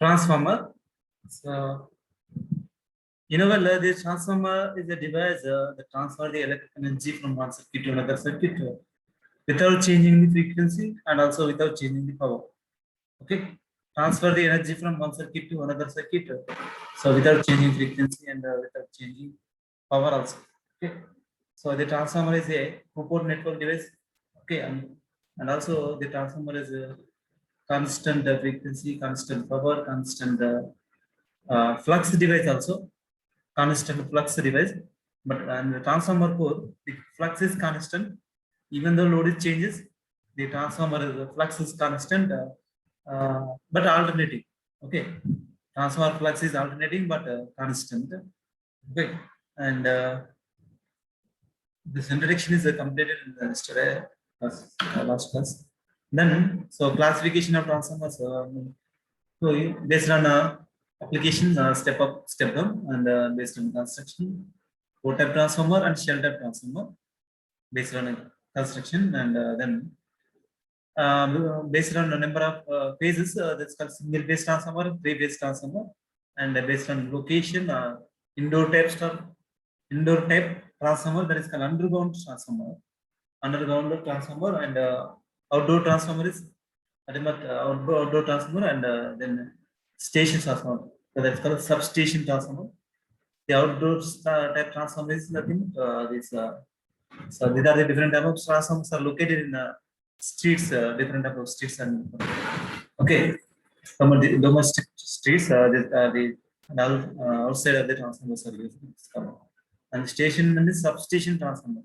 transformer. So, well, this transformer is a device that transfers the electrical energy from one circuit to another circuit without changing the frequency and also without changing the power. Okay, transfer the energy from one circuit to another circuit. So without changing frequency and without changing power also. Okay, so the transformer is a two-port network device. Okay, and also the transformer is a constant frequency, constant power, constant flux device also, constant flux device. But and the transformer core, the flux is constant, even though load is changes. The transformer is, the flux is constant, but alternating. Okay, transformer flux is alternating but constant. Okay, and this introduction is completed in the yesterday last class. Then, so classification of transformers. So based on application, step up, step down, and based on construction, core type transformer and shell type transformer, based on construction, and then based on the number of phases, that's called single phase transformer, three phase transformer, and based on location, indoor type transformer, that is called underground transformer, and outdoor transformer is outdoor transformer, and then station transformer. So that's called substation transformer. The outdoor type transformer is nothing. So these are the different type of transformers are located in streets, different type of streets, and okay, some of the domestic streets, the outside of the transformers are used. And station and the substation transformer.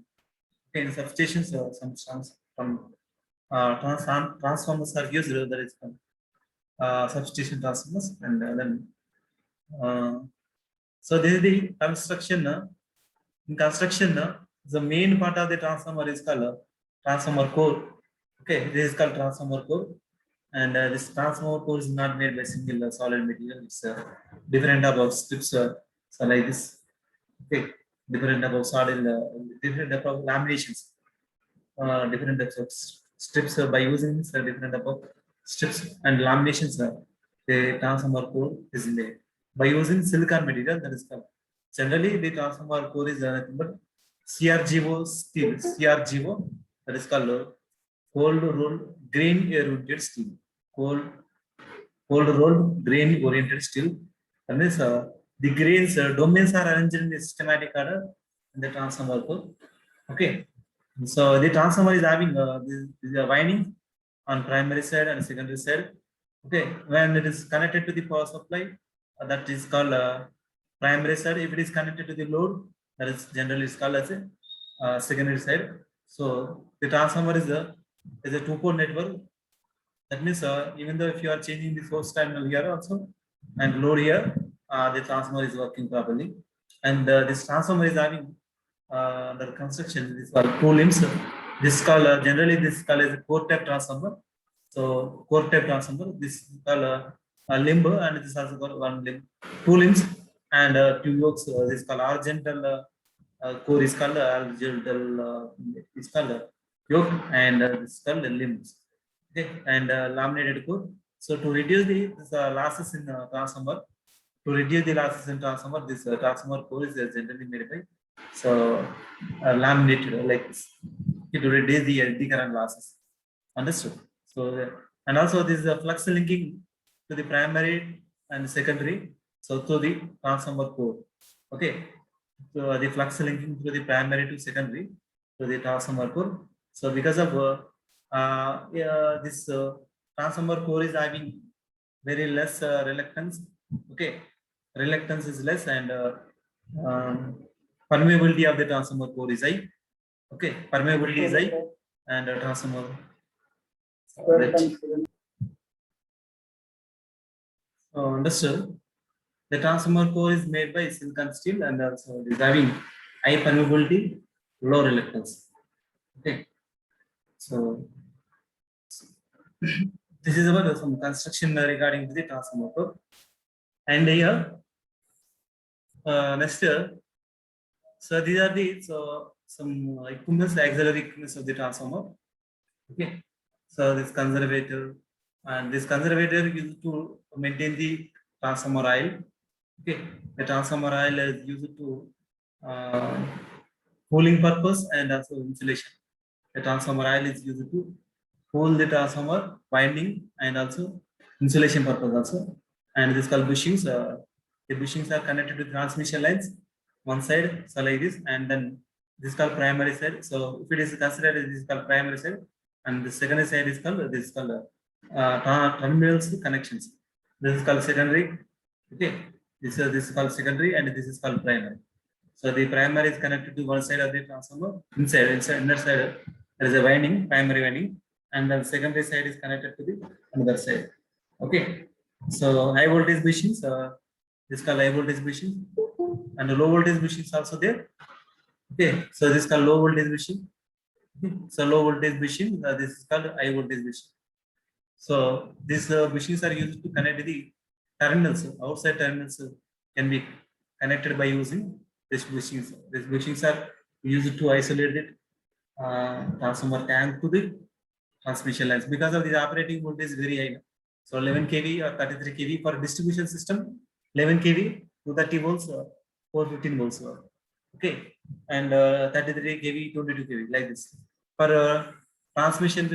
Okay, in substations, transformers are used. That is substation transformers, and then so this is the construction. In construction, the main part of the transformer is called transformer core. Okay, this is called transformer core, and this transformer core is not made by single solid material. It's different type of strips, so like this. Okay, different type of solid, different type of laminations, different types of strips by using this, different type of strips and laminations. The transformer core is made by using silicon material, that is called. Generally, the transformer core is nothing but CRGO steel. CRGO, that is called cold rolled grain oriented steel. Cold rolled grain oriented steel. That means the grains domains are arranged in a systematic order in the transformer core. Okay, so the transformer is having this winding on primary side and secondary side. Okay, when it is connected to the power supply, that is called primary side. If it is connected to the load, that is generally called as a secondary side. So the transformer is a two-port network. That means even though if you are changing the source terminal here also and load here, the transformer is working properly. And this transformer is having under construction. This is called two limbs. This is called generally this is called as a core type transformer. So core type transformer. This is called a limb, and this is also called one limb, two limbs, and two yokes. This is called horizontal core is called horizontal is called yoke, and this is called limbs. Okay, and laminated core. So to reduce the losses in transformer, this transformer core is generally made by laminated like this to reduce the current losses. Understood? So and also this is a flux linking to the primary and secondary. So to the transformer core. Okay. So the flux linking to the primary to secondary to the transformer core. So because of this transformer core is having very less reluctance. Okay, reluctance is less, and permeability of the transformer core is high. Okay, permeability is high, and transformer. So understood. The transformer core is made by silicon steel, and also is having high permeability, low reluctance. Okay, so this is about some construction regarding the transformer core. And here, next year, so these are the some equipments, auxiliary equipments of the transformer. Okay, so this conservator, and this conservator used to maintain the transformer oil. Okay, the transformer oil is used to uh, cooling purpose and also insulation. The transformer oil is used to cool the transformer winding and also insulation purpose also. And this called bushings. The bushings are connected to transmission lines. One side, so like this, and then this is called primary side. So if it is considered, this is called primary side, and the secondary side is called this is called terminals connections. This is called secondary. Okay, this is called secondary, and this is called primary. So the primary is connected to one side of the transformer, inside inner side there is a winding, primary winding, and the secondary side is connected to the another side. Okay, so high voltage bushings, this is called high voltage bushing, and the low voltage bushings also there. Okay, so this is called low voltage bushing. Okay. So low voltage bushing, this is called high voltage bushing. So these bushings are used to connect the terminals, outside terminals can be connected by using these bushings. These bushings are used to isolate the transformer tank to the transmission lines because of the operating voltage is very high. So 11 kV or 33 kV for distribution system, 11 kV, 230 volts, 415 volts. Okay, and 33 kV, 22 kV, like this. For transmission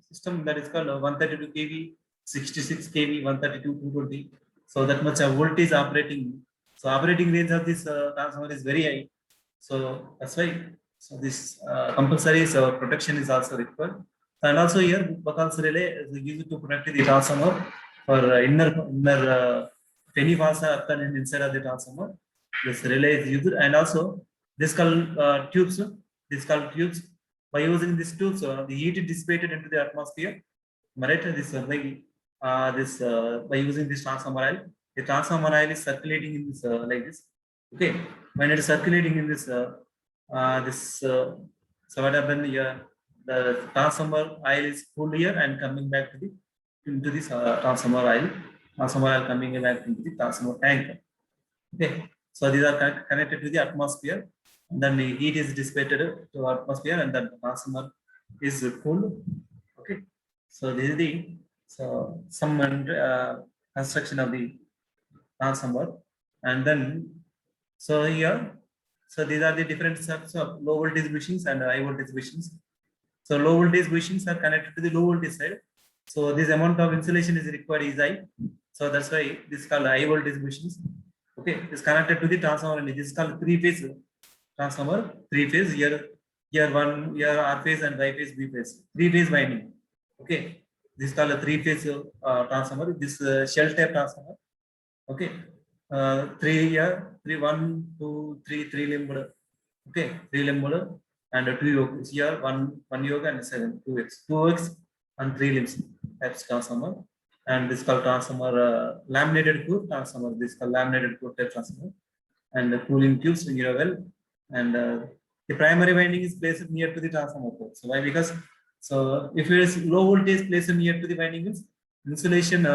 system, that is called 132 kV, 66 kV, 132, 220. So that much voltage operating. So operating range of this transformer is very high. So that's why. So this compulsory protection is also required. And also here, Buckles relay is used to protect the transformer for inner if any faults are occurring inside of the transformer. This relay is used, and also this called tubes. This called tubes. By using these tubes, the heat is dissipated into the atmosphere. Right? By using this transformer oil, the transformer oil is circulating in this like this. Okay, when it is circulating in this so what happened here? The transformer oil is cooled here and coming back to the into this transformer oil. Transformer oil coming back into the transformer tank. Okay, so these are connected to the atmosphere. And then the heat is dissipated to atmosphere, and then the transformer is cooled. Okay, so this is the some construction of the transformer, and then so here, so these are the different types of low voltage bushings and high voltage bushings. So low voltage bushings are connected to the low voltage side. So this amount of insulation is required is high. So that's why this is called high voltage bushings. Okay, it's connected to the transformer, and this is called three-phase transformer. Three-phase, here one, here R phase and Y phase, B phase. Three-phase winding. Okay, this is called a three-phase transformer. This shell type transformer. Okay, three here, three limbed. Okay, three limbed and two yokes here, one yoke and seven, two X and three limbs types transformer. And this called transformer laminated core transformer. This called laminated core type transformer, and the cooling tubes near well, and the primary winding is placed near to the transformer core. So why? Because so if it is low voltage placed near to the winding means insulation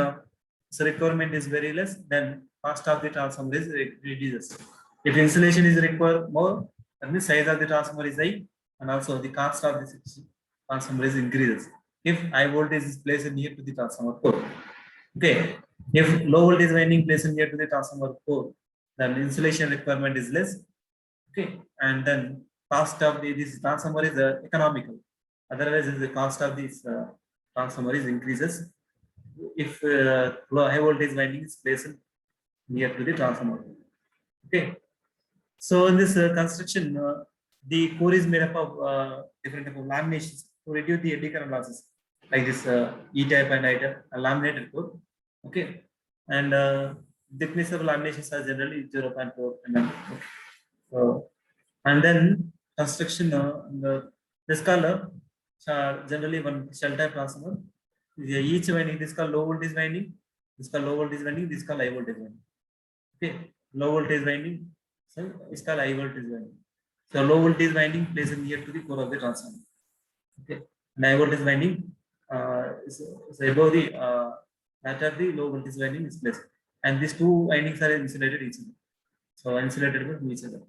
so requirement is very less, then cost of the transformer is reduces. If insulation is required more, then the size of the transformer is high, and also the cost of this transformer is increases. If high voltage is placed near to the transformer core. Okay, if low voltage winding placed near to the transformer core, then insulation requirement is less. Okay, and then cost of this transformer is economical. Otherwise, the cost of this transformer is increases if low high voltage winding is placed near to the transformer. Okay, so in this construction, the core is made up of different type of laminations to reduce the eddy current losses, like this E-type and I-type laminated core. Okay, and thickness of laminations are generally 0.4 mm. So, and then construction this color generally one shell type transformer. Each winding this called low voltage winding, this called low voltage winding, this called high voltage winding. Okay, low voltage winding, so it's called high voltage winding. So low voltage winding placed near to the core of the transformer. Okay, and high voltage winding is above the that of the low voltage winding is placed, and these two windings are insulated each other. So insulated from each other.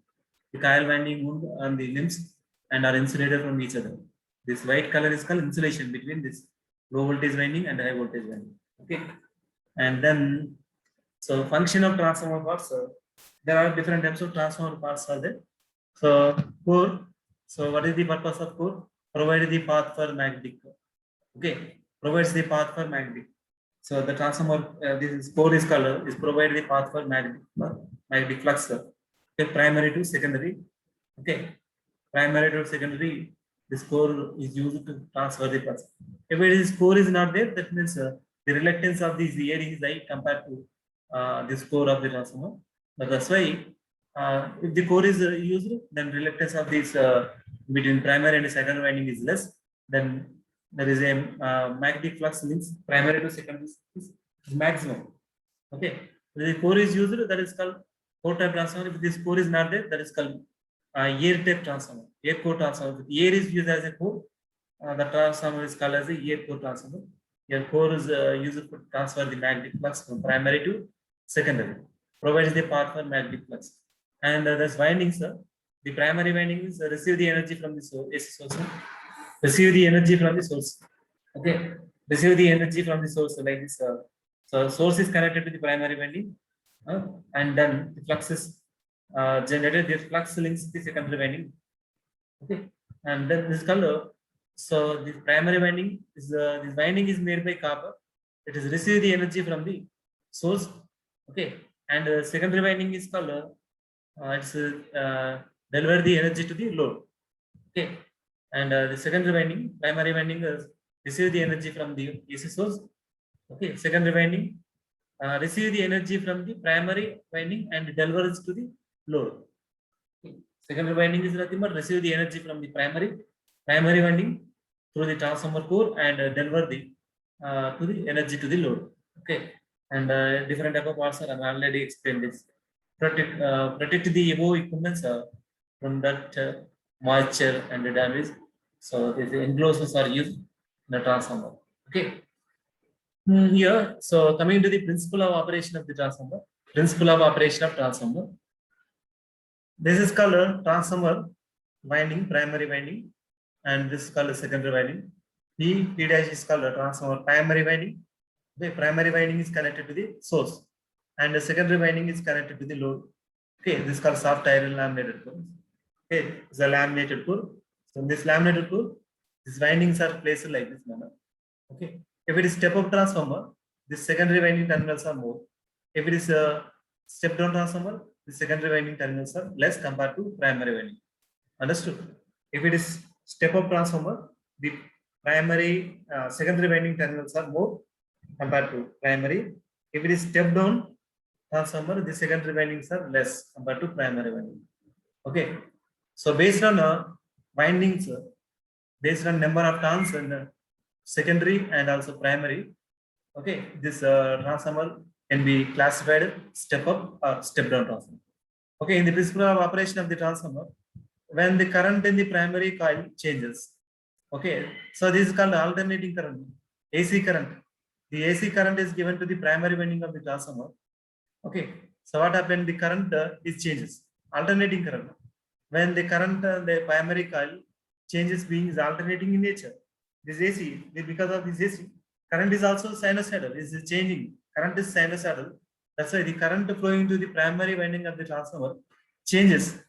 The coil winding wound on the limbs and are insulated from each other. This white color is called insulation between this low voltage winding and high voltage winding. Okay, and then so function of transformer parts. There are different types of transformer parts are there. So core. So what is the purpose of core? Provide the path for magnetic. Okay, provides the path for magnetic. So the transformer, this is core is color is provide the path for magnetic flux. Okay, primary to secondary. Okay, primary to secondary. This core is used to transfer the flux. If it is core is not there, that means the reluctance of this air is high compared to this core of the transformer. But that's why if the core is used, then reluctance of this between primary and secondary winding is less. Then there is a magnetic flux means primary to secondary is maximum. Okay, if the core is used, that is called core type transformer. If this core is not there, that is called air type transformer, air core transformer. If air is used as a core, the transformer is called as a air core transformer. Your core is used to transfer the magnetic flux from primary to secondary, provides the path for magnetic flux. And there's windings. The primary winding is receive the energy from the source, AC source. Receive the energy from the source. Okay, receive the energy from the source like this. So source is connected to the primary winding, and then the flux is generated. The flux links the secondary winding. Okay, and then this color. So the primary winding is this winding is made by copper. It is receive the energy from the source. Okay, and secondary winding is called it's deliver the energy to the load. Okay, and the secondary winding, primary winding is receive the energy from the AC source. Okay, secondary winding receive the energy from the primary winding and delivers to the load. Okay. Secondary winding is nothing but receive the energy from the primary winding through the transformer core and deliver the to the energy to the load. Okay, and different type of parts are already explained this. Protect the above equipments from that moisture and the damage. So these enclosures are used in the transformer. Okay. Here, so coming to the principle of operation of the transformer. Principle of operation of transformer. This is called a transformer winding, primary winding, and this is called a secondary winding. P dash is called a transformer primary winding. The primary winding is connected to the source, and the secondary winding is connected to the load. Okay, this is called soft iron laminated core. Okay, it's a laminated core. So in this laminated core, these windings are placed like this manner. Okay, if it is step-up transformer, the secondary winding terminals are more. If it is a step-down transformer, the secondary winding terminals are less compared to primary winding. Understood? If it is step-up transformer, the primary secondary winding terminals are more compared to primary. If it is step-down transformer, the secondary windings are less compared to primary winding. Okay, so based on windings, based on number of turns and secondary and also primary, okay, this transformer can be classified step up or step down transformer. Okay, in the principle of operation of the transformer, when the current in the primary coil changes, okay, so this is called alternating current, AC current. The AC current is given to the primary winding of the transformer. Okay, so what happened? The current is changes, alternating current. When the current, the primary coil changes being is alternating in nature. This AC, because of this AC, current is also sinusoidal, is changing. Current is sinusoidal. That's why the current flowing to the primary winding of the transformer changes.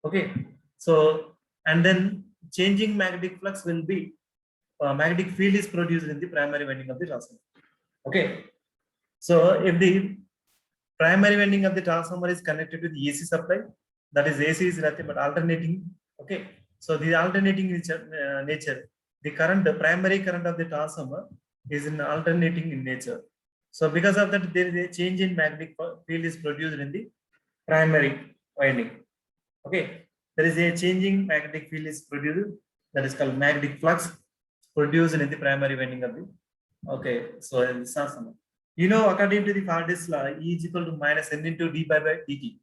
Okay, so and then changing magnetic flux will be magnetic field is produced in the primary winding of the transformer. Okay, so if the primary winding of the transformer is connected to the AC supply, that is AC is nothing but alternating. Okay, so the alternating nature, the current, the primary current of the transformer is in alternating in nature. So because of that, there is a change in magnetic field is produced in the primary winding. Okay, there is a changing magnetic field is produced, that is called magnetic flux produced in the primary winding of the. Okay, so this transformer. You know, according to the Faraday's law, E is equal to minus n into d pi by dt.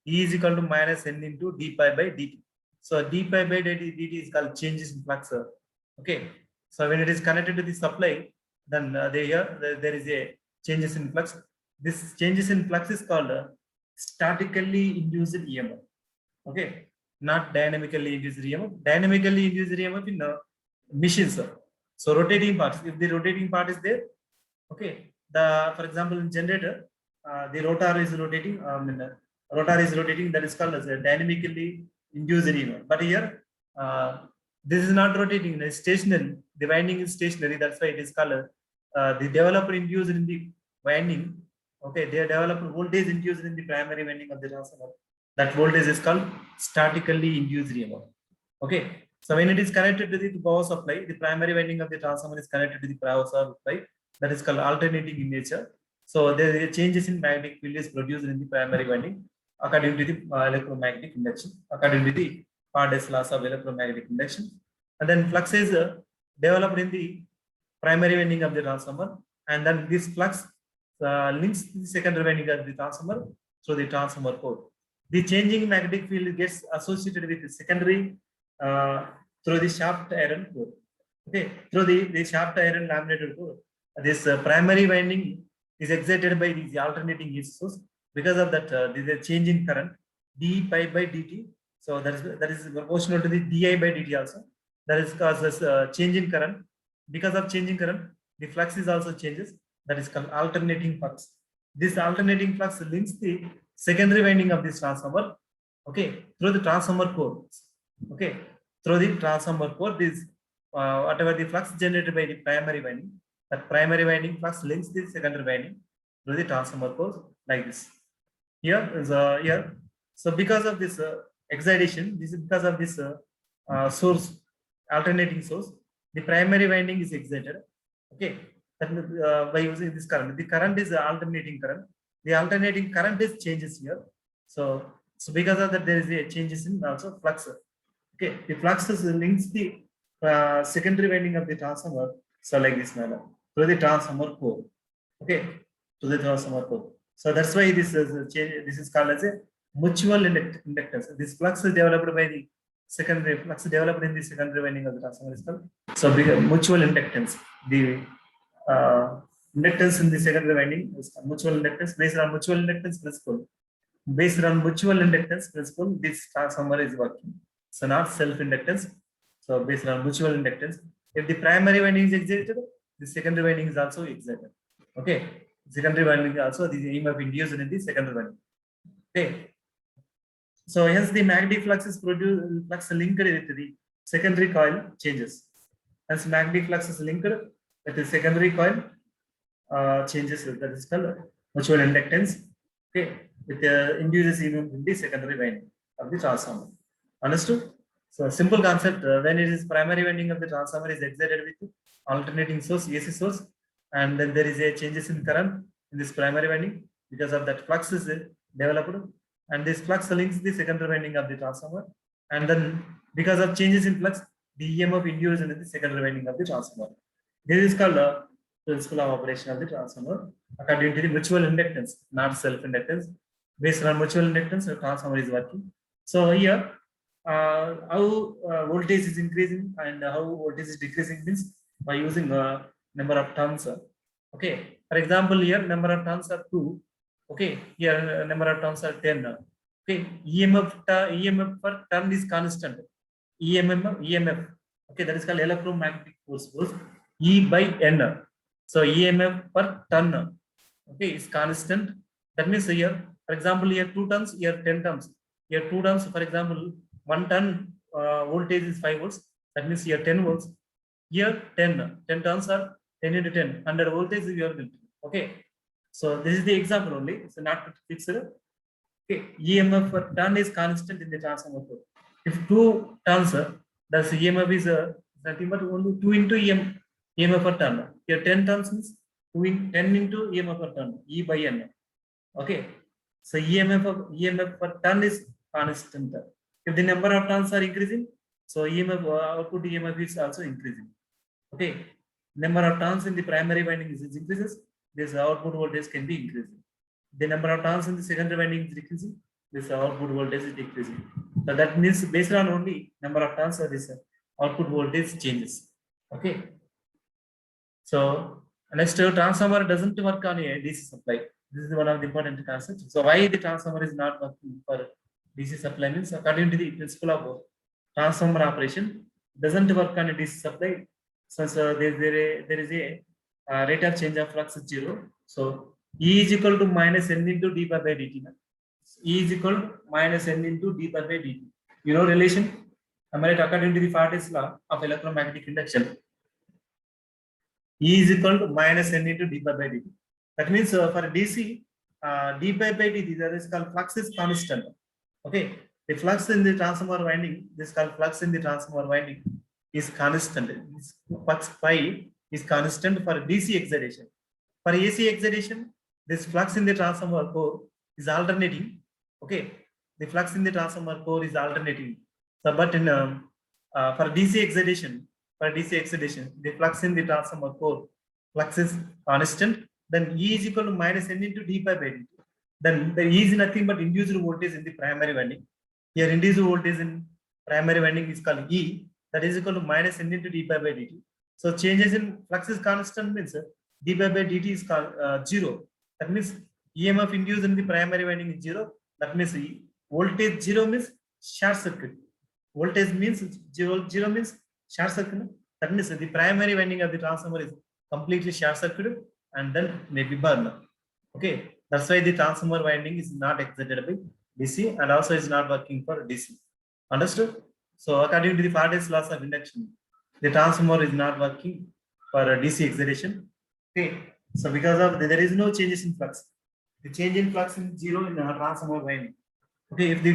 E is equal to minus n into d pi by dt. So d pi by dt is called changes in flux. Okay, so when it is connected to the supply, then there is a changes in flux. This changes in flux is called statically induced EMF. Okay, not dynamically induced EMF. Dynamically induced EMF in machines. So rotating parts, if the rotating part is there, okay, for example in generator, the rotor is rotating, rotor is rotating, that is called as a dynamically induced EMF. But here uh, this is not rotating, it's stationary, the winding is stationary, that's why it is called the developer induced in the winding. Okay, they develop voltage induced in the primary winding of the transformer. That voltage is called statically induced EMF. Okay, so when it is connected to the power supply, the primary winding of the transformer is connected to the power supply, that is called alternating in nature. So the changes in magnetic field is produced in the primary winding according to the electromagnetic induction, according to the Faraday's laws of electromagnetic induction. And then flux is developed in the primary winding of the transformer, and then this flux links the secondary winding of the transformer through the transformer core. The changing magnetic field gets associated with the secondary through the shaft iron core. Okay, through the shaft iron laminated core. This primary winding is excited by the alternating heat source. Because of that, there is a change in current d pi by dt. So that is proportional to the di by dt also. That is causes change in current. Because of changing current, the flux is also changes. That is called alternating flux. This alternating flux links the secondary winding of this transformer, okay, through the transformer core. Okay, through the transformer core, this whatever the flux generated by the primary winding, that primary winding flux links the secondary winding through the transformer core like this. Here is here. So because of this excitation, this is because of this source, alternating source, the primary winding is excited. Okay, that by using this current, the current is alternating current. The alternating current is changes here. So because of that, there is a changes in also flux. Okay, the flux links the secondary winding of the transformer. So like this manner through the transformer core. Okay, to the transformer core. So that's why this is change. This is called as a mutual inductance. This flux is developed by the secondary flux developed in the secondary winding of the transformer is called. So mutual inductance. The inductance in the secondary winding is mutual inductance. Based on mutual inductance principle. Based on mutual inductance principle, this transformer is working. So not self-inductance. So based on mutual inductance, if the primary winding is excited, the secondary winding is also excited. Okay, secondary winding also the EMF induced in the secondary winding. Okay, so hence the magnetic flux is produced, flux linked with the secondary coil changes. Hence magnetic flux is linked with the secondary coil changes. That is called mutual inductance. Okay, with the induces EMF in the secondary winding of the transformer. Understood? So simple concept. When it is primary winding of the transformer is excited with alternating source, AC source, and then there is a changes in current in this primary winding. Because of that, flux is developed, and this flux links the secondary winding of the transformer. And then because of changes in flux, the EMF induced in the secondary winding of the transformer. This is called the principle of operation of the transformer according to the mutual inductance, not self-inductance. Based on mutual inductance, the transformer is working. So here, how voltage is increasing and how voltage is decreasing means by using number of turns. Okay, for example, here number of turns are 2. Okay, here number of turns are 10. Okay, EMF per turn is constant. EMF. Okay, that is called electromagnetic force. E by N. So EMF per turn, okay, is constant. That means here, for example, here 2 turns, here 10 turns. Here 2 turns, for example, 1 turn voltage is 5 volts. That means here 10 volts. Here 10 turns are 10 into 10, 100 voltage you are built. Okay, so this is the example only. So not fixed. Okay, EMF per turn is constant in the transformer core. If 2 turns, that's EMF is nothing but only 2 into EMF per turn. Here 10 turns means 10 into EMF per turn, E by N. Okay, so EMF per turn is constant. If the number of turns are increasing, so EMF output EMF is also increasing. Okay, number of turns in the primary winding is increases, this output voltage can be increasing. The number of turns in the secondary winding is decreasing, this output voltage is decreasing. So that means based on only number of turns, this output voltage changes. Okay, so next, transformer doesn't work on a DC supply. This is one of the important concepts. So why the transformer is not working for DC supply means according to the principle of transformer operation doesn't work on a DC supply. since there is a rate of change of flux is 0. So E is equal to minus n into d pi by dt. E is equal to minus n into d pi by dt. You know relation? According to the Faraday's law of electromagnetic induction, E is equal to minus n into d pi by dt. That means for DC, d pi by dt, that is called flux is constant. Okay, the flux in the transformer winding, this is called flux in the transformer winding, is constant. Flux phi is constant for DC excitation. For AC excitation, this flux in the transformer core is alternating. Okay, the flux in the transformer core is alternating. So, but in for DC excitation, the flux in the transformer core flux is constant. Then E is equal to minus n into d pi by dt. Then the E is nothing but induced voltage in the primary winding. Here, induced voltage in primary winding is called E. That is equal to minus n into d pi by dt. So changes in flux is constant means d pi by dt is called 0. That means EMF induced in the primary winding is 0. That means voltage 0 means short circuit. Voltage means 0 means short circuit. That means the primary winding of the transformer is completely short circuited and then maybe burn. Okay, that's why the transformer winding is not excited by DC and also is not working for DC. Understood? So according to the Faraday's laws of induction, the transformer is not working for DC excitation. Okay, so because of there is no changes in flux. The change in flux is 0 in transformer winding. Okay, if the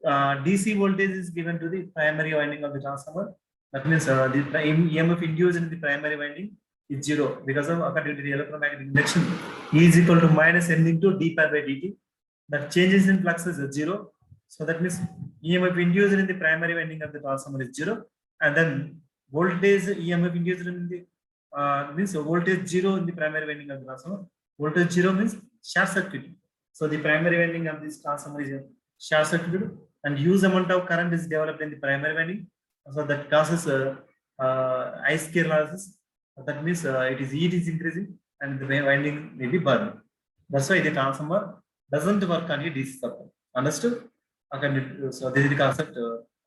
DC voltage is given to the primary winding of the transformer, that means the EMF induced in the primary winding is 0 because of according to the electromagnetic induction, E is equal to minus n into d pi by dt. That changes in flux is 0. So that means EMF induced in the primary winding of the transformer is 0, and then voltage EMF induced in the means voltage 0 in the primary winding of the transformer. Voltage 0 means short circuit. So the primary winding of this transformer is short circuit, and huge amount of current is developed in the primary winding. So that causes I square losses. That means it is increasing and the winding may be burned. That's why the transformer doesn't work on a DC supply. Understood? So this is the concept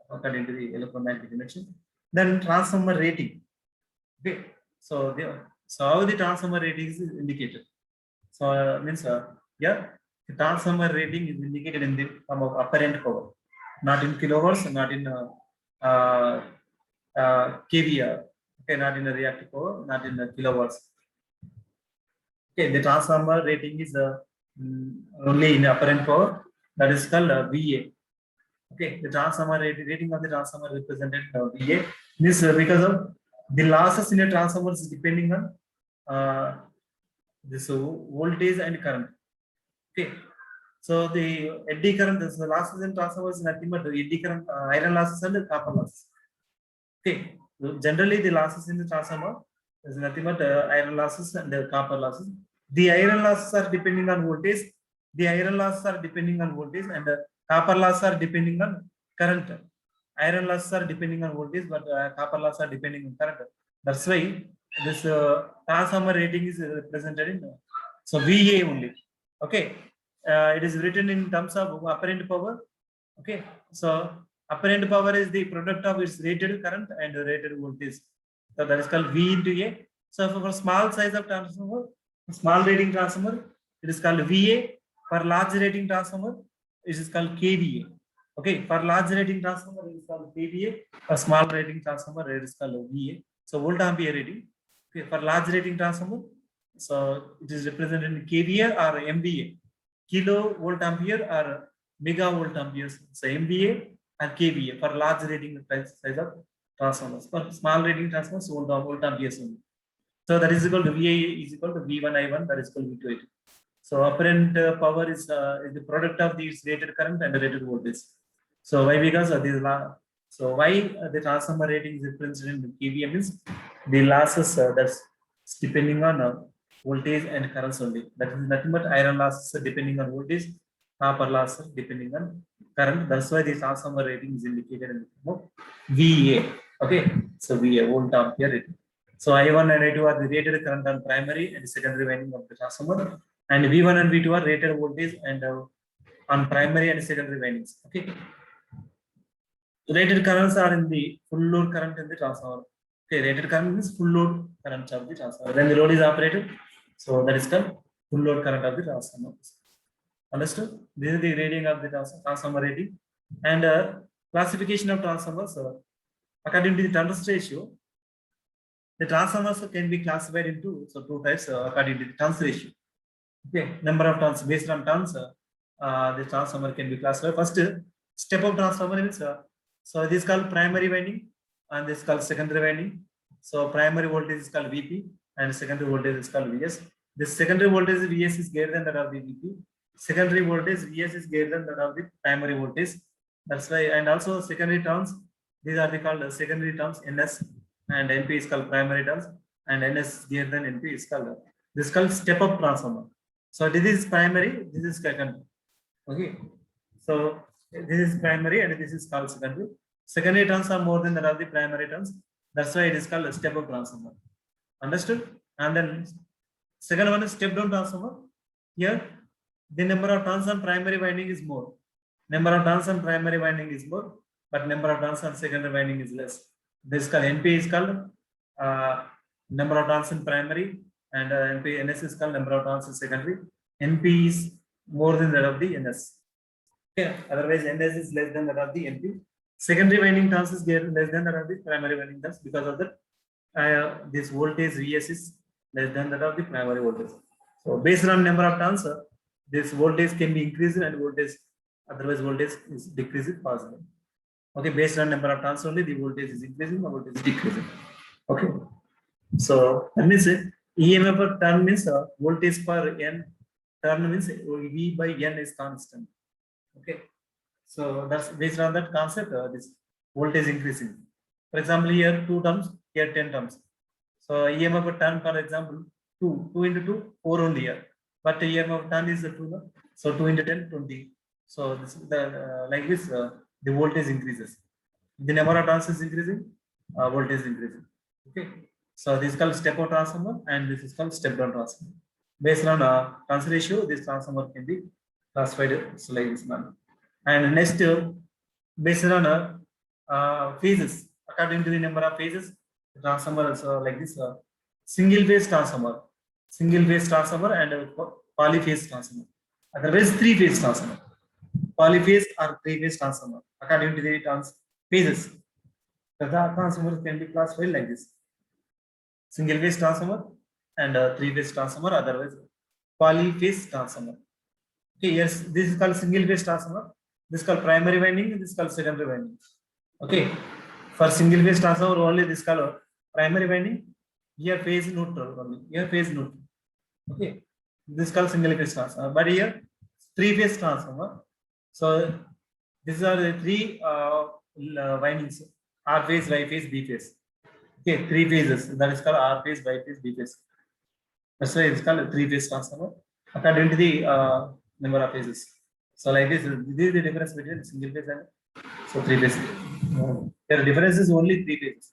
according to the electromagnetic induction. Then transformer rating. Okay. So how the transformer rating is indicated. So means yeah, the transformer rating is indicated in the form of apparent power, not in kilowatts, not in kVA. Okay, not in a reactive power, not in kilowatts. Okay, the transformer rating is only in apparent power. That is called VA. Okay, the transformer rating of the transformer represented VA. This because of the losses in a transformer is depending on this voltage and current. Okay, so the eddy current, the losses in transformers is nothing but the eddy current, iron losses and the copper losses. Okay, so generally the losses in the transformer is nothing but iron losses and the copper losses. The iron losses are depending on voltage. The iron losses are depending on voltage, and the copper losses are depending on current. Iron losses are depending on voltage, but copper losses are depending on current. That's why this transformer rating is represented in so VA only. Okay, it is written in terms of apparent power. Okay, so apparent power is the product of its rated current and rated voltage. So that is called V into A. So for small size of transformer, small rating transformer, it is called VA. For large rating transformer, it is called KVA. Okay, for large rating transformer, it is called KVA. For small rating transformer, it is called VA. So volt ampere rating. Okay, for large rating transformer, so it is represented in KVA or MVA, kilo volt ampere or mega volt amperes. So MVA or KVA for large rating size of transformers. For small rating transformers, volt amperes only. So that is equal to VA is equal to V1I1, that is equal to V2I2. So apparent power is the product of these rated current and rated voltage. So why? Because of this law. So why the transformer rating is represented in KVA means the losses that's depending on voltage and currents only. That is nothing but iron losses depending on voltage, copper losses depending on current. That's why the transformer rating is indicated in the form of VA. Okay, so VA, volt ampere rating. So I1 and I2 are the rated current on primary and secondary winding of the transformer, and V1 and V2 are rated voltage and on primary and secondary windings. Okay, rated currents are in the full load current in the transformer. Okay, rated current means full load current of the transformer. When the load is operated, so that is called full load current of the transformer. Understood? This is the rating of the transformer rating. And classification of transformers. According to the turns ratio, the transformers can be classified into two types according to the turns ratio. Okay, number of turns based on turns, the transformer can be classified. First, step up transformer means so this is called primary winding and this is called secondary winding. So primary voltage is called VP and secondary voltage is called VS. The secondary voltage VS is greater than that of the VP. Secondary voltage VS is greater than that of the primary voltage. That's why, and also secondary terms, these are called secondary terms. NS and NP is called primary terms, and NS is greater than NP is called this is called step up transformer. So this is primary, this is secondary. Okay, so this is primary and this is called secondary. Secondary terms are more than that of the primary terms. That's why it is called a step up transformer. Understood? And then second one is step down transformer. Here the number of turns on primary winding is more. Number of turns on primary winding is more, but number of turns on secondary winding is less. This is called NP is called number of turns in primary, and NS is called number of turns in secondary. NP is more than that of the NS. Okay, otherwise NS is less than that of the NP. Secondary winding turns is less than that of the primary winding turns because of that this voltage VS is less than that of the primary voltage. So based on number of turns, this voltage can be increased and voltage otherwise voltage is decreasing possible. Okay, based on number of turns only the voltage is increasing or voltage is decreasing. Okay, so that means EMF per turn means voltage per N turn means V by N is constant. Okay, so that's based on that concept. This voltage increasing. For example, here 2 terms, here 10 terms. So EMF per turn, for example, 2 into 2, 4 only here. But EMF turn is 2, so 2 into 10, 20. So this is the like this, the voltage increases. The number of turns is increasing, voltage is increasing. Okay, so this is called step up transformer and this is called step down transformer. Based on turns ratio, this transformer can be classified like this manner. And next, based on phases, according to the number of phases, the transformer is like this: single phase transformer and polyphase transformer. Otherwise, 3-phase transformer. Polyphase or 3-phase transformer. According to the phases, the transformer can be classified like this: single phase transformer and 3-phase transformer. Otherwise, polyphase transformer. Okay, yes, this is called single phase transformer. This is called primary winding. This is called secondary winding. Okay, for single phase transformer only this is called primary winding. Here phase neutral only. Here phase neutral. Okay, this is called single phase transformer. But here 3-phase transformer. So these are the 3 windings: R phase, Y phase, B phase. Okay, 3 phases. That is called R phase, Y phase, B phase. That's why it's called a 3-phase transformer according to the number of phases. So like this is the difference between single phase and so 3-phase. The difference is only 3 phases.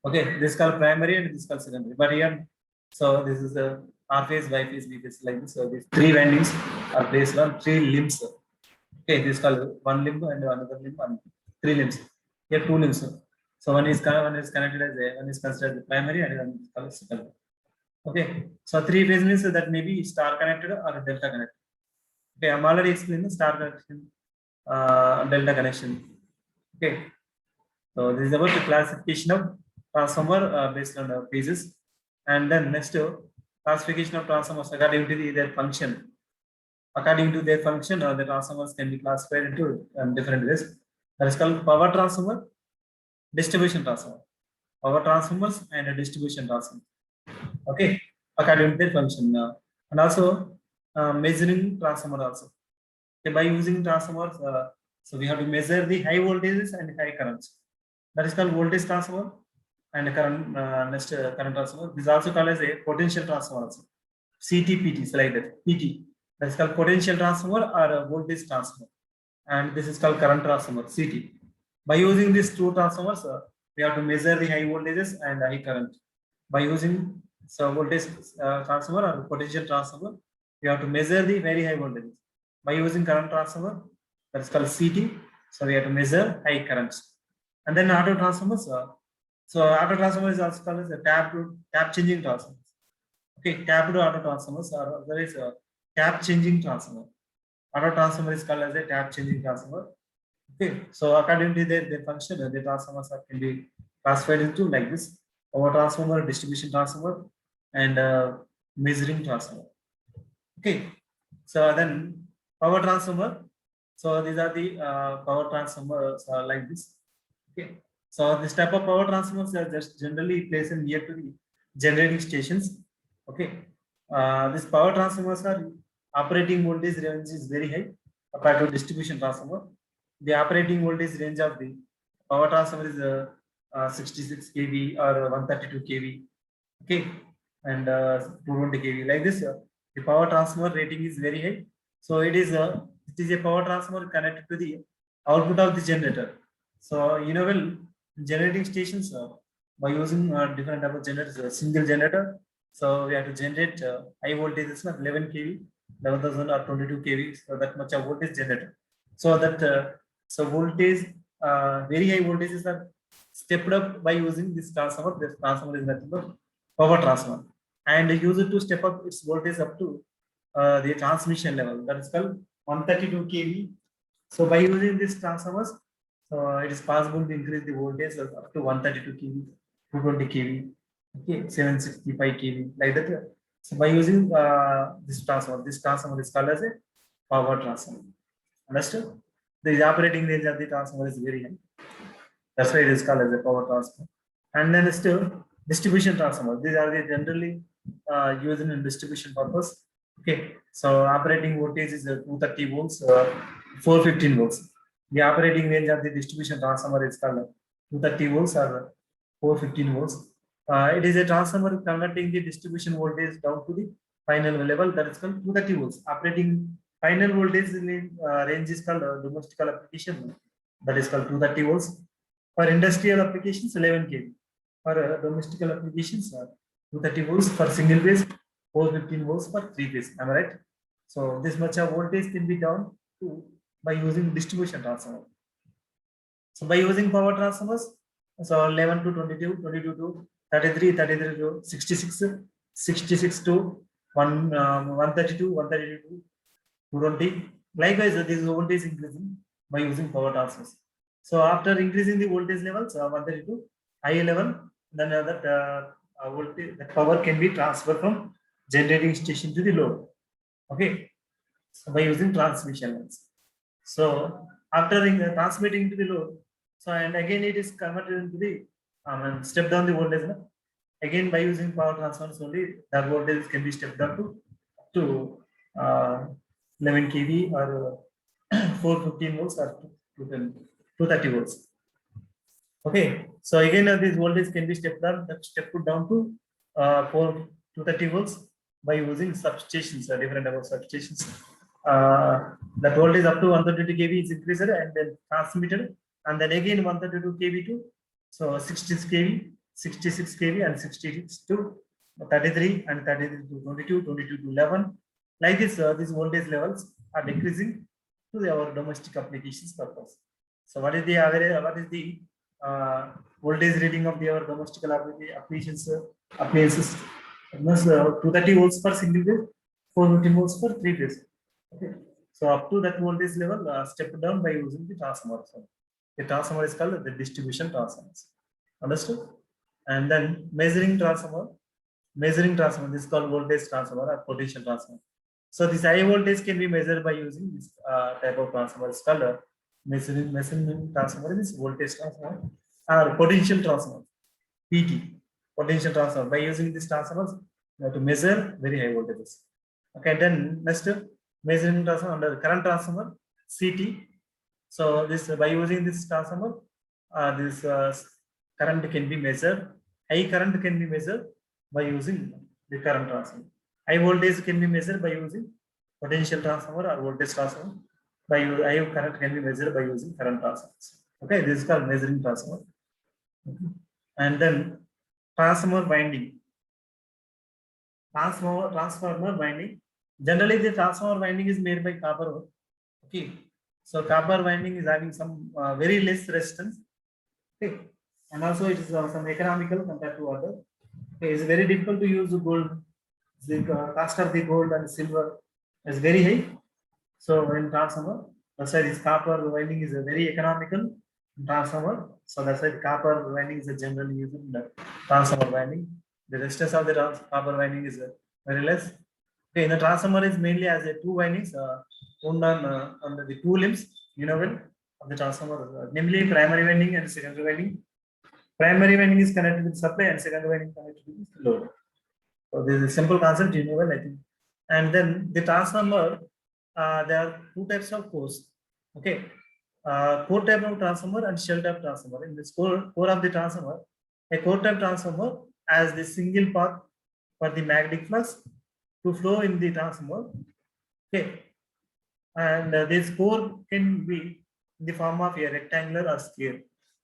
Okay, this is called primary and this is called secondary. But here, so this is the R phase, Y phase, B phase, like this. So these 3 windings are based on 3 limbs. Okay, this is called 1 limb and another limb and 3 limbs. Here 2 limbs. So one is connected as one is considered the primary and one is called secondary. Okay, so 3 phase means that maybe star connected or delta connected. Okay, I'm already explaining the star connection, delta connection. Okay, so this is about the classification of transformer based on phases, and then next classification of transformers according to their function. According to their function, the transformers can be classified into different ways. That is called power transformer, distribution transformer, power transformers, and a distribution transformer. Okay, according to their function, and also measuring transformer also. Okay, by using transformers, so we have to measure the high voltages and high currents. That is called voltage transformer and current next current transformer. This is also called as a potential transformer also. CTPT, so like that. PT. That is called potential transformer or a voltage transformer. And this is called current transformer, CT. By using these 2 transformers, we have to measure the high voltages and high current. By using voltage transformer or potential transformer, we have to measure the very high voltages. By using current transformer, that is called CT. So we have to measure high currents. And then auto transformers, So auto transformer is also called as a tap changing transformer. Okay, tapped auto transformers or there is a tap changing transformer. Auto transformer is called as a tap changing transformer. Okay, so according to their function, the transformers can be classified into like this: power transformer, distribution transformer, and measuring transformer. Okay, so then power transformer. So these are the power transformers like this. Okay, so this type of power transformers are just generally placed in near to the generating stations. Okay, this power transformers are operating voltage range is very high compared to distribution transformer. The operating voltage range of the power transformer is 66 kV or 132 kV. Okay, and 220 kV like this. The power transformer rating is very high. So it is a power transformer connected to the output of the generator. So well, generating stations by using different type of generators, single generator. So we have to generate high voltages of 11 kV, 11,000 or 22 kV. So that much of voltage generator. So that voltage, very high voltages are stepped up by using this transformer. This transformer is nothing but power transformer, and use it to step up its voltage up to the transmission level. That is called 132 kV. So by using these transformers, so it is possible to increase the voltage up to 132 kV, 220 kV, okay, 765 kV, like that. So by using this transformer is called as a power transformer. Understood? The operating range of the transformer is very high. That's why it is called as a power transformer. And then still distribution transformer. These are the generally used in distribution purpose. Okay, so operating voltage is 230 volts, 415 volts. The operating range of the distribution transformer is called 230 volts or 415 volts. It is a transformer converting the distribution voltage down to the final level, that is called 230 volts. Operating final voltage range is called domestic application, that is called 230 volts. For industrial applications, 11 kV. For domestic applications, 230 volts for single phase, 415 volts for three phase. Am I right? So this much of voltage can be done by using distribution transformer. So by using power transformers, so 11 to 22, 22 to 33, 33 to 66, 66 to 132, 132 to 220. Likewise, this voltage increasing by using power transformers. So after increasing the voltage levels, 132 high level, then that voltage, that power can be transferred from generating station to the load. Okay, so by using transmission lines. So after transmitting to the load, so and again it is converted into the step down the voltage. Again by using power transformers only, that voltage can be stepped down to 11 kV or 415 volts or 230 volts. Okay, so again this voltage can be stepped down to 230 volts by using substations, different type of substations. That voltage up to 132 kV is increased and then transmitted, and then again 132 kV to 66 kV, 66 kV and 66 to 33 and 33 to 22, 22 to 11. Like this, these voltage levels are decreasing to our domestic applications purpose. So what is the average? What is the voltage reading of our domestic applications? Appliances 230 volts per single phase, 415 volts per three phase. Okay. So up to that voltage level, step down by using the transformer. So the transformer is called the distribution transformers. Understood? And then measuring transformer. Measuring transformer, this is called voltage transformer or potential transformer. So this high voltage can be measured by using this type of transformer. It's called a measuring transformer. Is voltage transformer or potential transformer, PT, potential transformer. By using these transformers, you have to measure very high voltages. Okay, then next measuring transformer under current transformer, CT. So this by using this transformer, this current can be measured. High current can be measured by using the current transformer. High voltage can be measured by using potential transformer or voltage transformer. By high current can be measured by using current transformers. Okay, this is called measuring transformer. Okay. And then transformer winding. Transformer winding. Generally, the transformer winding is made by copper. Okay, so copper winding is having some very less resistance. Okay, and also it is some economical compared to other. Okay, it's very difficult to use gold. The cost of the gold and silver is very high. So in transformer, that's why this copper winding is a very economical transformer. So that's why the copper winding is generally used in the transformer winding. The resistance of the copper winding is very less. Okay, in the transformer is mainly as a two windings wound on the two limbs, you know, well, of the transformer, namely primary winding and secondary winding. Primary winding is connected with supply and secondary winding connected with load. So this is a simple concept, you know, well, I think. And then the transformer, there are two types of cores. Okay, core type of transformer and shell type transformer. In this core of the transformer, a core type transformer has the single path for the magnetic flux to flow in the transformer. Okay, and this core can be in the form of a rectangular or square.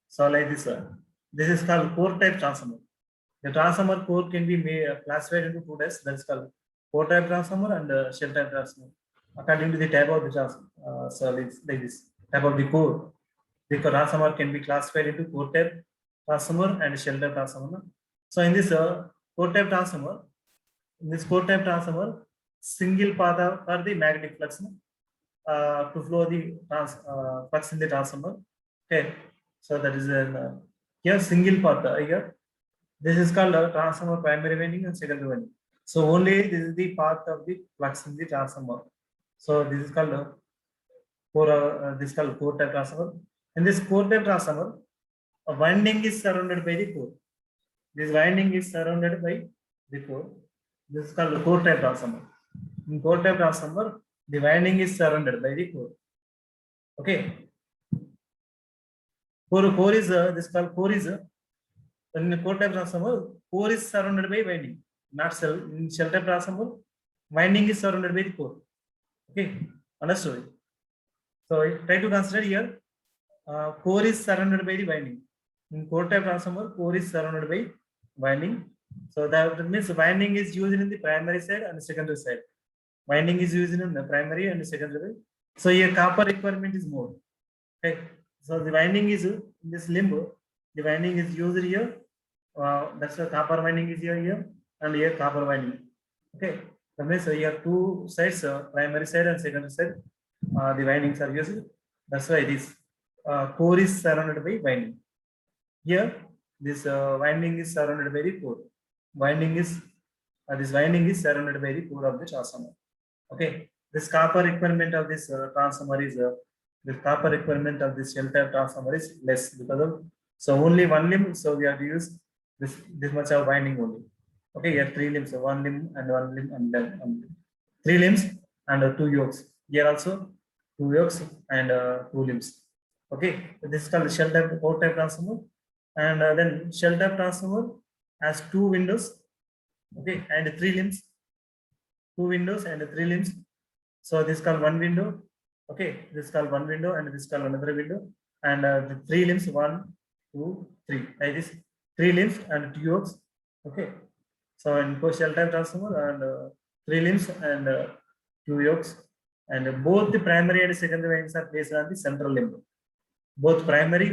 So like this one. This is called core type transformer. The transformer core can be made, classified into two types. That's called core type transformer and shell type transformer. According to the type of the transformer, so it's like this type of the core. The transformer can be classified into core type transformer and shell type transformer. So in this core type transformer, single path for the magnetic flux to flow the flux in the transformer. Okay, so that is an here single path here. This is called transformer primary winding and secondary winding. So only this is the path of the flux in the transformer. So this is called this is called core type transformer. In this core type transformer, a winding is surrounded by the core. This winding is surrounded by the core. This is called core type transformer. In core type transformer, the winding is surrounded by the core. Okay. Core is this called core is in the core type transformer, core is surrounded by winding, not cell. In shell type transformer, winding is surrounded by the core. Okay, understood. So try to consider here, core is surrounded by the winding. In core type transformer, core is surrounded by winding. So that means winding is used in the primary side and the secondary side. Winding is used in the primary and the secondary. So here copper requirement is more. Okay, so the winding is in this limb. The winding is used here. That's the copper winding is here, and here copper winding. Okay, that means you have two sides, primary side and secondary side. The windings are used. That's why this core is surrounded by winding. Here, this winding is surrounded by the core. Winding is this winding is surrounded by the core of the transformer. Okay, this copper requirement of this transformer is the copper requirement of this shell type transformer is less because of so only one limb. So we have to use this much of winding only. Okay, here three limbs, so one limb and one limb and then three limbs and two yokes. Here also two yokes and two limbs. Okay, this is called shell type core type transformer, and then shell type transformer has two windows. Okay, and three limbs, two windows and three limbs. So this is called one window. Okay, this is called one window and this is called another window. And the three limbs, 1, 2, 3. Like this, three limbs and two yokes. Okay. So in shell type transformer and three limbs and two yokes. And both the primary and secondary windings are placed on the central limb. Both primary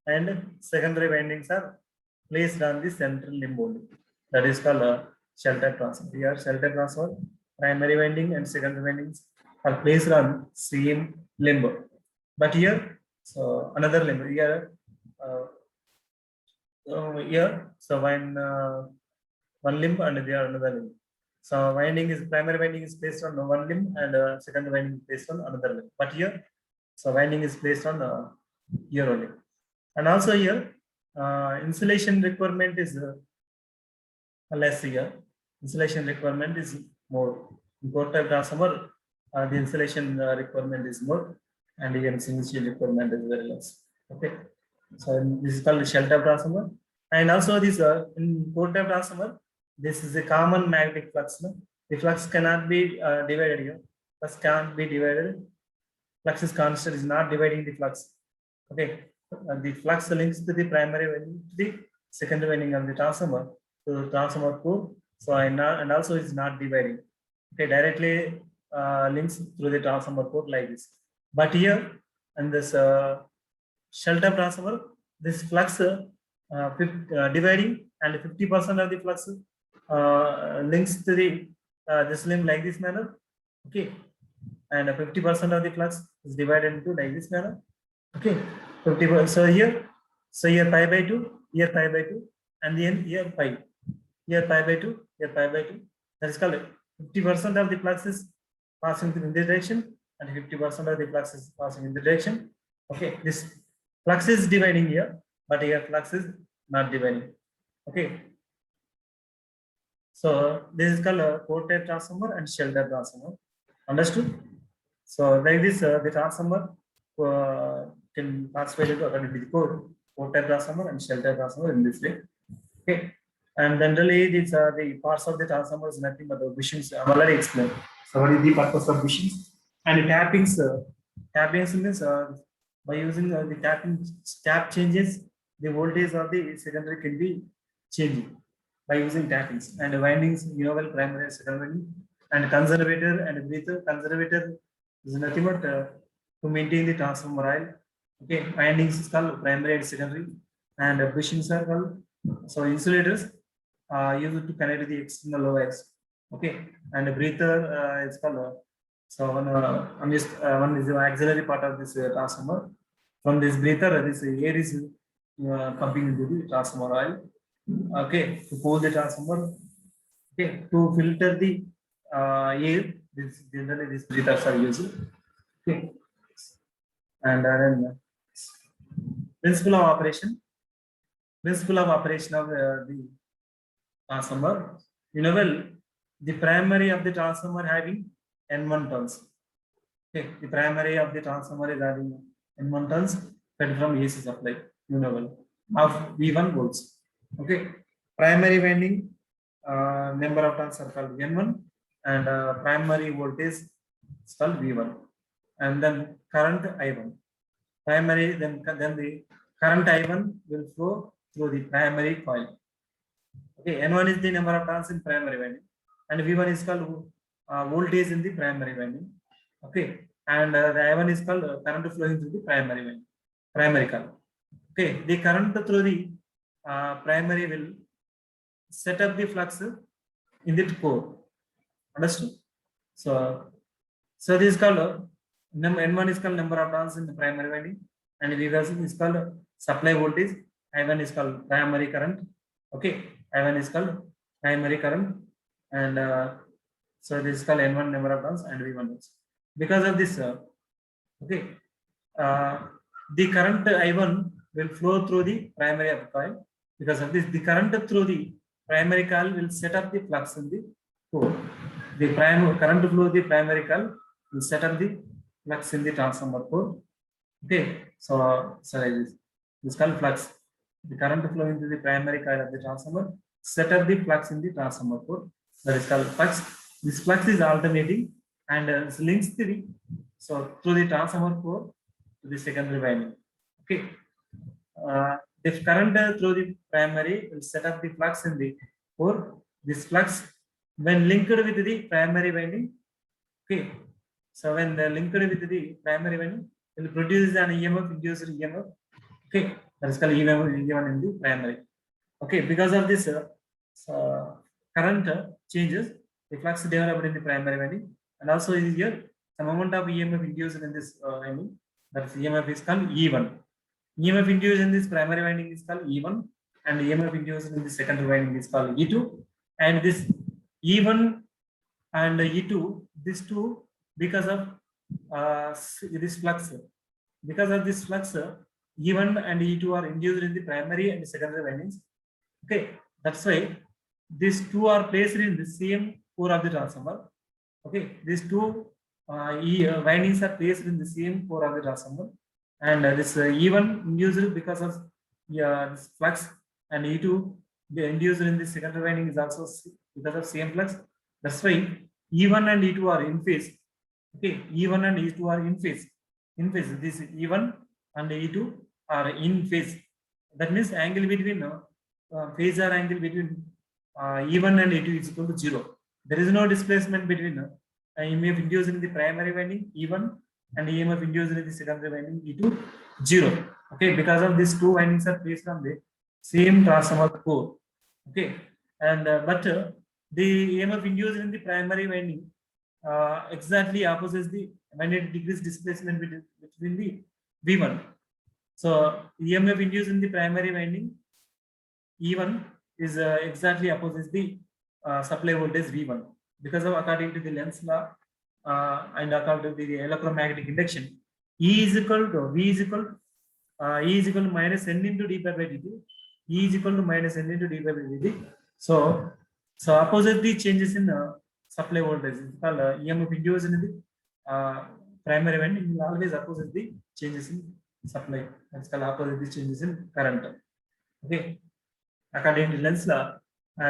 and secondary windings are placed on the central limb only. That is called shell type transformer. Here, shell type transformer, primary winding and secondary windings are placed on same limb. But here, so another limb here. Here, so one limb and there another limb. So winding is primary winding is placed on one limb and secondary winding is placed on another limb. But here, so winding is placed on here only. And also here, insulation requirement is less here. Insulation requirement is more. In core type transformer, the insulation requirement is more, and again single stage requirement is very less. Okay, so this is called shell type transformer, and also this in core type transformer, this is a common magnetic flux. No? The flux cannot be divided here. Flux cannot be divided. Flux is constant, is not dividing the flux. Okay, the flux links to the primary winding to the secondary winding of the transformer to the transformer core. So and also is not dividing. Okay, directly links through the transformer core like this. But here and this shell type transformer, this flux dividing, and 50% of the flux links to the this limb like this manner. Okay, and 50% of the flux is divided into like this manner. Okay, 50%. So here pi by 2, here pi by 2, and then here pi. Here pi by 2, here pi by 2. That is called 50% of the flux is passing in this direction, and 50% of the flux is passing in the direction. Okay, this flux is dividing here, but here flux is not dividing. Okay. So this is called a core type transformer and shell type transformer. Understood? So like this, the transformer can transfer it according to the core type transformer and shell type transformer in this way. Okay. And generally, these the parts of the transformer is nothing but the bushings. I've already explained. So what is the purpose of bushings? And tappings. Tappings means by using the tapping tap changes, the voltage of the secondary can be changing by using tappings. And windings, primary and secondary, and conservator and breather. Conservator is nothing but to maintain the transformer oil. Okay, windings is called primary and secondary, and bushings are called insulators used to connect the external wires. Okay, and a breather is called one is the auxiliary part of this transformer. From this breather, this air is pumping into the transformer oil. Okay, to cool the transformer. Okay, to filter the air, this generally these breathers are used. Okay, and then principle of operation. Principle of operation of the transformer. The primary of the transformer having N1 turns. Okay, the primary of the transformer is having N1 turns fed from AC supply, of V1 volts. Okay, primary winding number of turns are called N1, and primary voltage is called V1, and then current I1. Primary, then the current I1 will flow through the primary coil. Okay, N1 is the number of turns in primary winding, and V1 is called voltage in the primary winding. Okay, and the I1 is called current flowing through the primary winding, primary coil. Okay, the current through the primary will set up the flux in the core. Understood? So this is called N1 is called number of turns in the primary winding, and V1 is called supply voltage. I1 is called primary current. Okay, I1 is called primary current, and so this is called N1 number of turns and V1 is. Because of this, okay, the current I1 will flow through the primary coil. Because of this, the current through the primary coil will set up the flux in the core. The current flow the primary coil will set up the flux in the transformer core. Okay, so this is called flux. The current flow into the primary coil of the transformer set up the flux in the transformer core. That is called flux. This flux is alternating and links through the transformer core to the secondary winding. Okay, the current through the primary will set up the flux in the core. This flux, when linked with the primary winding, okay, so when they linked with the primary winding, will produce an EMF, induced EMF. Okay, that is called EMF in the primary. Okay, because of this current changes, the flux developed in the primary winding, and also is here some amount of EMF induced in this winding. That is EMF is called E1. EMF induced in this primary winding is called E1, and EMF induced in the secondary winding is called E2. And this E1 and E2, these two, because of this flux, because of this flux, E1 and E2 are induced in the primary and secondary windings. Okay, that's why these two are placed in the same core of the transformer. Okay, these two windings are placed in the same core of the transformer, and this E1 induced because of this flux, and E2 induced in the secondary winding is also because of same flux. That's why E1 and E2 are in phase. Okay, E1 and E2 are in phase. In phase, this E1 and E2 are in phase. That means angle between phasor angle between E1 and E2 is equal to 0. There is no displacement between EMF induced in the primary winding E1 and EMF induced in the secondary winding E2, 0. Okay, because of these two windings are placed on the same transformer core. Okay, and the EMF induced in the primary winding exactly opposites the 180 degrees displacement between the V1. So EMF induced in the primary winding E1 is exactly opposites the supply voltage V1 because of according to the Lenz's law and according to the electromagnetic induction, E is equal to V is equal E is equal to minus n into d pi by dt. E is equal to minus n into d pi by dt. So opposite the changes in supply voltage is called EMF induced in the primary winding will always opposite the changes in supply. That's called opposite the changes in current. Okay. According to Lenz's law,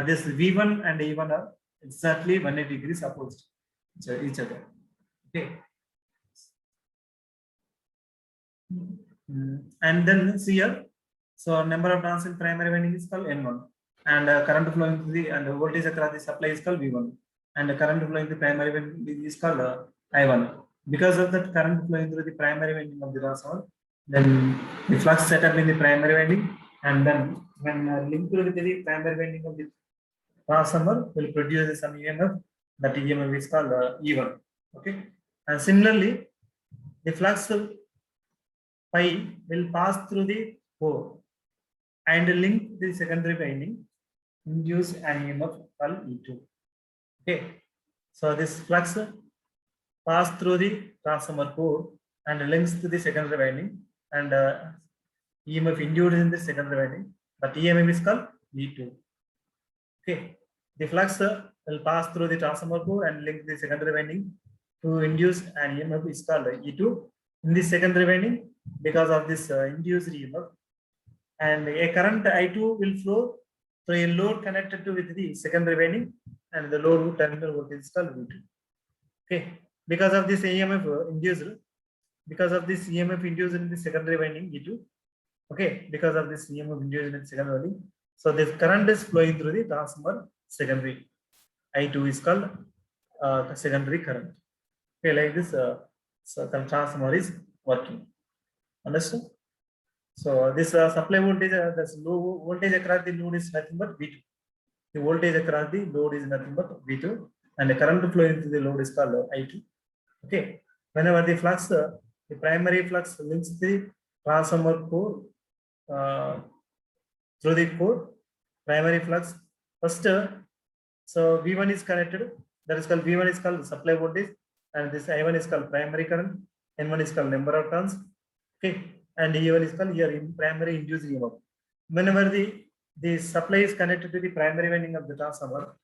this V1 and E1 are exactly 180 degrees opposite each other. Okay. And then see here, so number of turns in primary winding is called N1, and current flowing through the and voltage across the supply is called V1, and the current flowing through the primary winding is called I1. Because of that current flowing through the primary winding of the transformer, then the flux set up in the primary winding, and then when linked with the primary winding of the transformer will produce some EMF. That EMF is called E1. Okay, and similarly, the flux pi will pass through the core and link the secondary winding, induce an EMF called E2. Okay, so this flux pass through the transformer core and links to the secondary winding, and EMF induced in the secondary winding, but EMF is called E2. Okay, the flux will pass through the transformer core and link the secondary winding to induce an EMF is called E2 in the secondary winding because of this induced EMF, and a current I2 will flow through a load connected to with the secondary winding, and the load terminal voltage is called V2. Okay, because of this EMF induced, because of this EMF induced in the secondary winding V2. Okay, because of this EMF induced in the secondary winding, so this current is flowing through the transformer secondary. I2 is called secondary current. Okay, like this, so the transformer is working. Understood? So this supply voltage, this low voltage across the load is nothing but V2. The voltage across the load is nothing but V2, and the current flowing through the load is called I2. Okay. Whenever the flux, the primary flux links the transformer core through the core, primary flux first. So V1 is connected. That is called V1 is called supply voltage, and this I1 is called primary current. N1 is called number of turns. Okay. And E1 is called here in primary induced EMF. Whenever the supply is connected to the primary winding of the transformer,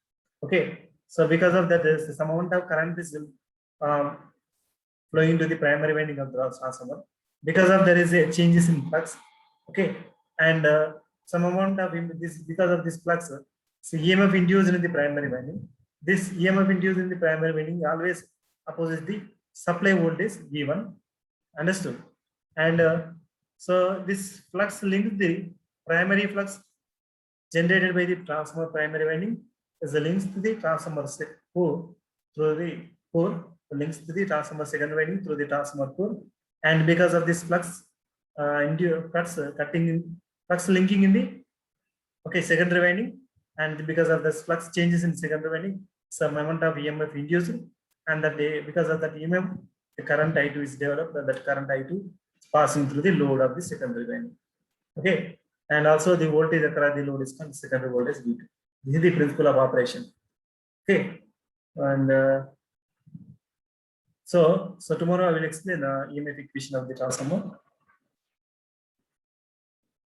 okay, so because of that, there is some amount of current is flowing to the primary winding of the transformer. Because of there is a changes in flux, okay, and some amount of this because of this flux, so EMF induced in the primary winding. This EMF induced in the primary winding always opposes the supply voltage V1. Understood? And so this flux links the primary flux generated by the transformer primary winding is the links to the transformer core through the core, links to the transformer secondary winding through the transformer core, and because of this flux flux linking in the secondary winding, and because of this flux changes in secondary winding, some amount of EMF induced, and that because of that EMF, the current I2 is developed, and that current I2 is passing through the load of the secondary winding. Okay, and also the voltage across the load is called secondary voltage V2. This is the principle of operation. Okay, and so tomorrow I will explain EMF equation of the transformer.